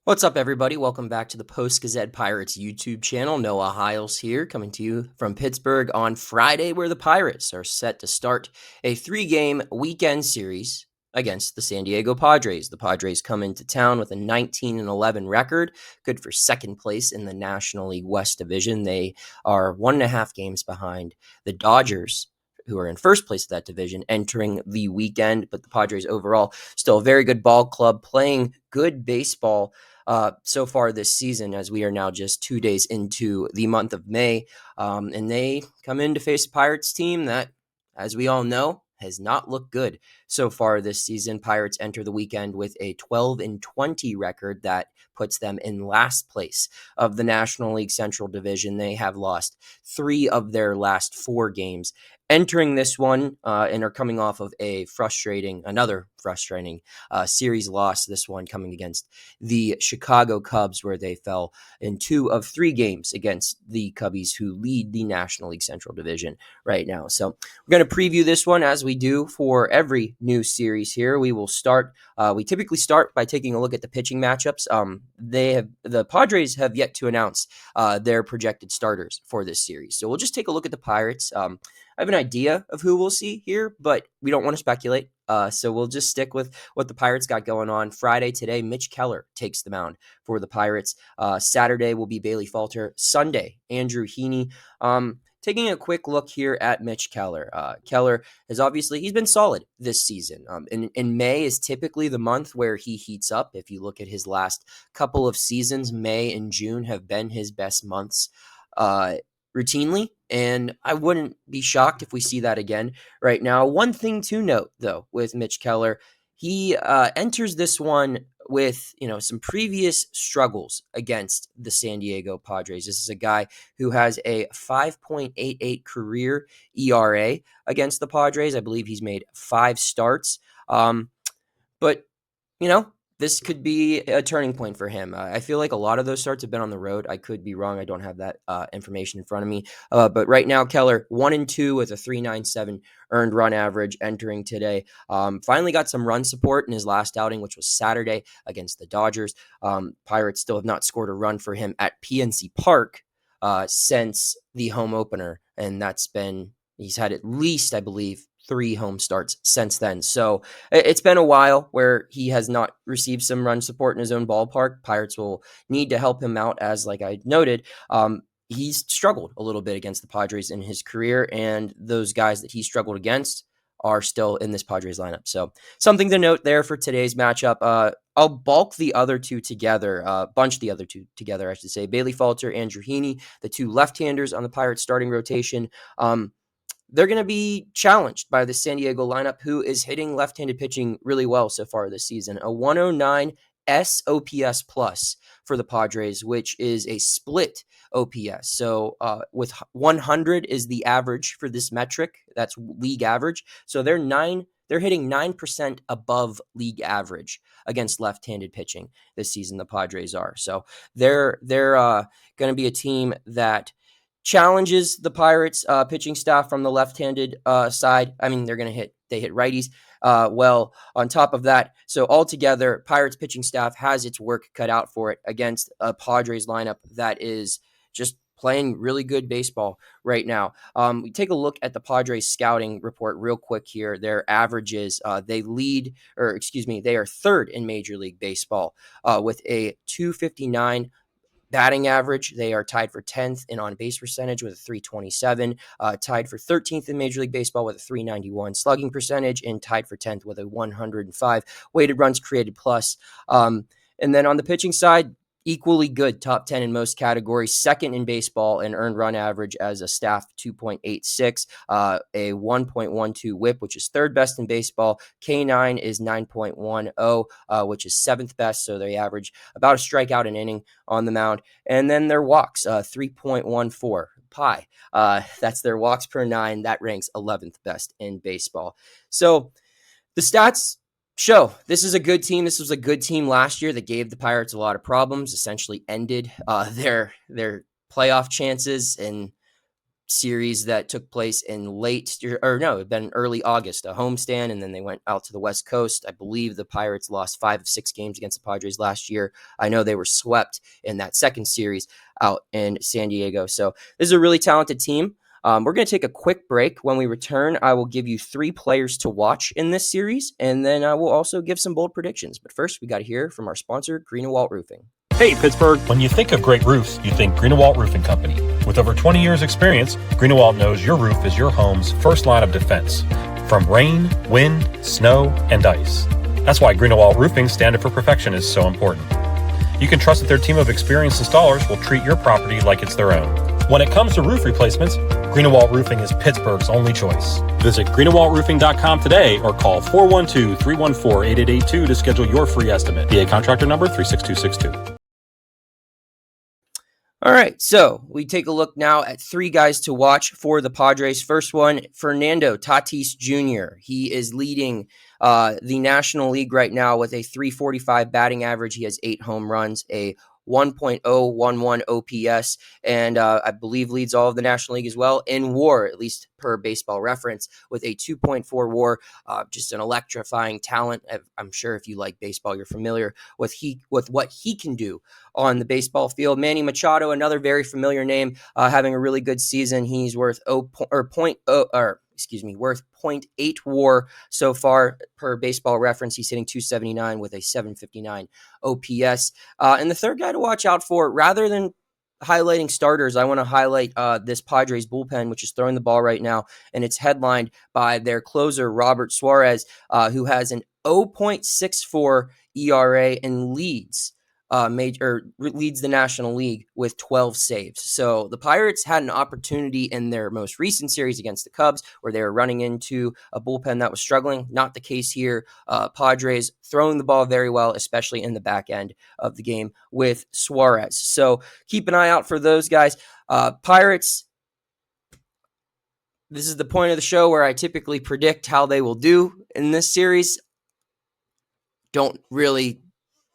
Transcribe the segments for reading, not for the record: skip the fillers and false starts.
What's up, everybody? Welcome back to the Post-Gazette Pirates YouTube channel. Noah Hiles here, coming to you from Pittsburgh on Friday, where the Pirates are set to start a three-game weekend series against the San Diego Padres. The Padres come into town with a 19-11 record, good for second place in the National League West Division. They are 1.5 games behind the Dodgers, who are in first place of that division, entering the weekend. But the Padres overall still a very good ball club, playing good baseball so far this season, as we are now just 2 days into the month of May. And they come in to face a Pirates team that, as we all know, has not looked good so far this season. Pirates enter the weekend with a 12-20 record that puts them in last place of the National League Central Division. They have lost 3 of their last 4 games entering this one, and are coming off of another frustrating series loss. This one coming against the Chicago Cubs, where they fell in 2 of 3 games against the Cubbies, who lead the National League Central Division right now. So we're going to preview this one as we do for every new series here. We will start. We typically start by taking a look at the pitching matchups. The Padres have yet to announce their projected starters for this series, so we'll just take a look at the Pirates. I have an idea of who we'll see here, but we don't want to speculate. So we'll just stick with what the Pirates got going on. Friday today, Mitch Keller takes the mound for the Pirates. Saturday will be Bailey Falter. Sunday, Andrew Heaney. Taking a quick look here at Mitch Keller. Keller he's been solid this season. In May is typically the month where he heats up. If you look at his last couple of seasons, May and June have been his best months routinely, and I wouldn't be shocked if we see that again right now. One thing to note, though, with Mitch Keller, he enters this one with some previous struggles against the San Diego Padres. This is a guy who has a 5.88 career ERA against the Padres. I believe he's made 5 starts, but this could be a turning point for him. I feel like a lot of those starts have been on the road. I could be wrong. I don't have that information in front of me. But right now, Keller 1-2 with a 3.97 earned run average entering today. Finally got some run support in his last outing, which was Saturday against the Dodgers. Pirates still have not scored a run for him at PNC Park since the home opener, and he's had at least, I believe, 3 home starts since then. So it's been a while where he has not received some run support in his own ballpark. Pirates will need to help him out, as like I noted. He's struggled a little bit against the Padres in his career, and those guys that he struggled against are still in this Padres lineup. So something to note there for today's matchup. I'll bunch the other two together, I should say. Bailey Falter, Andrew Heaney, the 2 left-handers on the Pirates starting rotation. They're going to be challenged by the San Diego lineup, who is hitting left-handed pitching really well so far this season. A 109 SOPS plus for the Padres, which is a split OPS. So with 100 is the average for this metric. That's league average. So they're hitting 9% above league average against left-handed pitching this season. The Padres are. So they're going to be a team that challenges the Pirates pitching staff from the left-handed side. I mean, they hit righties well on top of that. So altogether, Pirates pitching staff has its work cut out for it against a Padres lineup that is just playing really good baseball right now. We take a look at the Padres scouting report real quick here. Their averages, they are third in Major League Baseball with a 259 batting average. They are tied for 10th in on-base percentage with a 327, tied for 13th in Major League Baseball with a 391 slugging percentage, and tied for 10th with a 105 weighted runs created plus. And then on the pitching side, equally good, top 10 in most categories, second in baseball in earned run average as a staff, 2.86, a 1.12 whip, which is third best in baseball. K9 is 9.10, which is seventh best, so they average about a strikeout an inning on the mound. And then their walks, 3.14. That's their walks per 9. That ranks 11th best in baseball. So the stats show this is a good team. This was a good team last year that gave the Pirates a lot of problems, essentially ended their playoff chances, and series that took place in it'd been early August, a homestand, and then they went out to the West Coast. I believe the Pirates lost 5 of 6 games against the Padres last year. I know they were swept in that second series out in San Diego. So this is a really talented team. We're going to take a quick break. When we return, I will give you 3 players to watch in this series, and then I will also give some bold predictions. But first, we got to hear from our sponsor, Greenewalt Roofing. Hey, Pittsburgh. When you think of great roofs, you think Greenewalt Roofing Company. With over 20 years experience, Greenewalt knows your roof is your home's first line of defense from rain, wind, snow, and ice. That's why Greenewalt Roofing's standard for perfection is so important. You can trust that their team of experienced installers will treat your property like it's their own. When it comes to roof replacements, Greenewalt Roofing is Pittsburgh's only choice. Visit greenewaltroofing.com today or call 412-314-8882 to schedule your free estimate. PA contractor number 36262. All right, so we take a look now at 3 guys to watch for the Padres. First one, Fernando Tatis Jr. He is leading the National League right now with a .345 batting average. He has 8 home runs, a 1.011 OPS, and I believe leads all of the National League as well in WAR, at least per Baseball Reference, with a 2.4 WAR. Just an electrifying talent. I'm sure if you like baseball, you're familiar with what he can do on the baseball field. Manny Machado, another very familiar name, having a really good season. He's worth worth 0.8 WAR so far per Baseball Reference. He's hitting .279 with a 759 OPS. And the third guy to watch out for, rather than highlighting starters, I want to highlight this Padres bullpen, which is throwing the ball right now, and it's headlined by their closer, Robert Suarez, who has an 0.64 ERA and leads the National League with 12 saves. So the Pirates had an opportunity in their most recent series against the Cubs where they were running into a bullpen that was struggling. Not the case here. Padres throwing the ball very well, especially in the back end of the game with Suarez. So keep an eye out for those guys. Pirates, this is the point of the show where I typically predict how they will do in this series. Don't really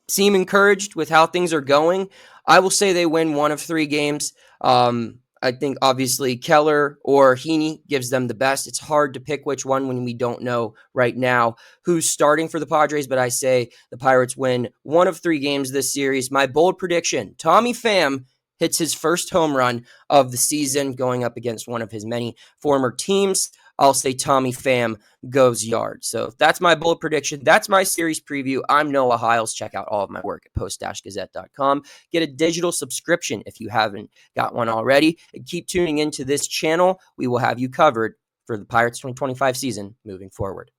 seem encouraged with how things are going. I will say they win 1 of 3 games. I think obviously Keller or Heaney gives them the best. It's hard to pick which one when we don't know right now who's starting for the Padres, but I say the Pirates win 1 of 3 games this series. My bold prediction, Tommy Pham hits his first home run of the season going up against one of his many former teams. I'll say Tommy Pham goes yard. So that's my bold prediction. That's my series preview. I'm Noah Hiles. Check out all of my work at post-gazette.com. Get a digital subscription if you haven't got one already. And keep tuning into this channel. We will have you covered for the Pirates 2025 season moving forward.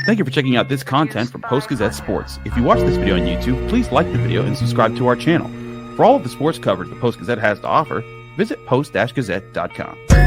Thank you for checking out this content from Post-Gazette Sports. If you watch this video on YouTube, please like the video and subscribe to our channel. For all of the sports coverage the Post-Gazette has to offer, visit post-gazette.com.